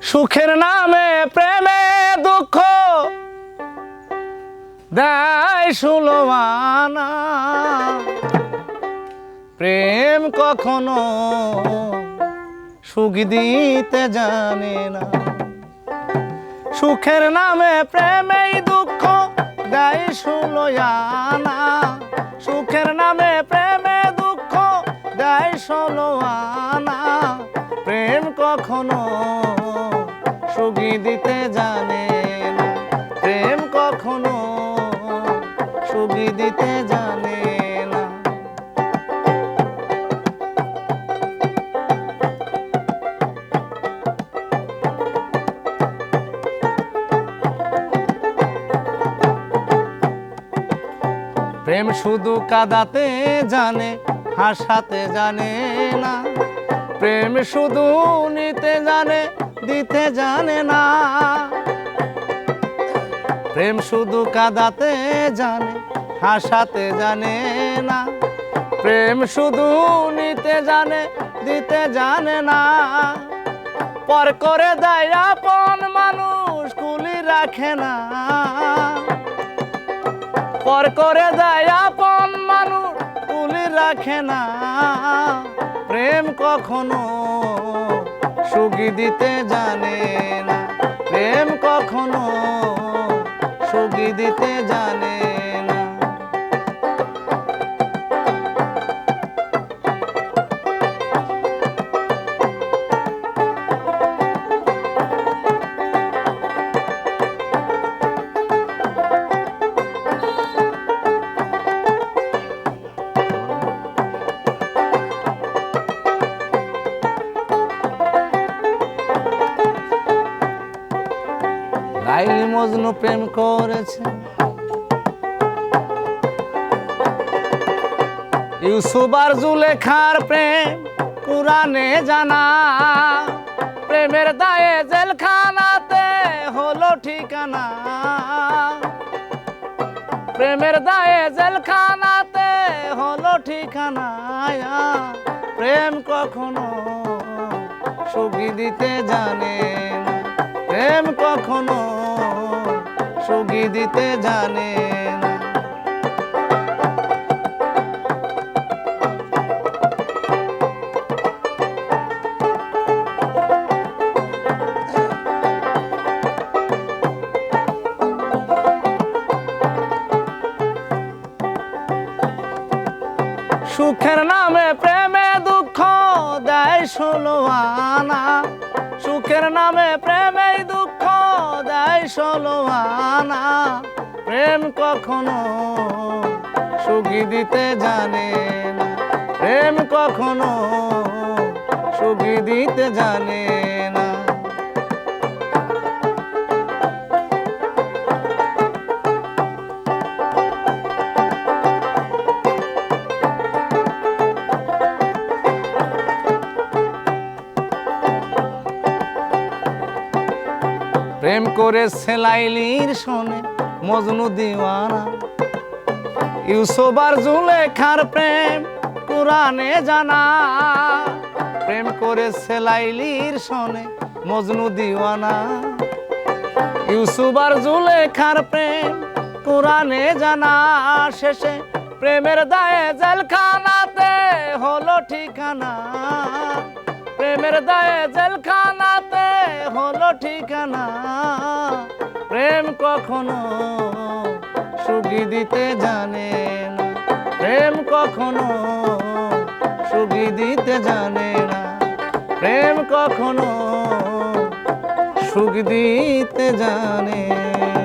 সুখের নামে প্রেমে দুঃখ দেয় সুলমানা। প্রেম কখনো সুখ দিতে জানে না। সুখের নামে প্রেমেই দুঃখ দেয় সুলয়ানা। সুখের নামে প্রেমে দুঃখ দেয় সুলয়ানা। প্রেম কখনো সুখ দিতে জানে না। প্রেম কখনো সুখ দিতে জানে না। প্রেম শুধু কাঁদাতে জানে, হাসাতে জানে না। প্রেম শুধু নিতে জানে, দিতে জানে না। প্রেম শুধু কাঁদাতে জানে, হাসাতে জানে না। প্রেম শুধু নিতে জানে, দিতে জানে না। পর করে দেয় আপন মানুষ কুলি রাখে না। পর করে দেয় আপন মানুষ কুলি রাখে না। প্রেম কখনো সুখ দিতে জানে না। প্রেম কখনো সুখ দিতে জানে না। লাইলি মজনু প্রেম করেছে, ইউসুফ আর জুলেখার প্রেম কুরআনে জানা। প্রেমের দায়ে জেলখানাতে হলো ঠিকানা। প্রেমের দায়ে জেলখানাতে হলো ঠিকানা। প্রেম কখনো সুখ দিতে জানে না। প্রেম কখনো সুখ দিতে জানে না। সুখের নামে প্রেমে দুঃখ দেয় সুলয়ানা। সুখের নামে প্রেমেই দুঃখ দেয় সুলয়ানা। প্রেম কখনো সুখ দিতে জানে না। প্রেম কখনো সুখ দিতে জানে না। প্রেম করেছে লাইলির শোনে মজনু দিওয়ানা। ইউসুফ আর জুলেখার প্রেম কুরআনে জানা। প্রেম করেছে লাইলির শোনে মজনু দিওয়ানা। ইউসুফ আর জুলেখার প্রেম কুরআনে জানা। শেষে প্রেমের দায়ে জেলখানাতে হলো ঠিকানা। প্রেমের দায়ে জেলখানাতে হলো ঠিকানা। প্রেম কখনো সুখ দিতে জানে না। প্রেম কখনো সুখ দিতে জানে না। প্রেম কখনো সুখ দিতে জানে না।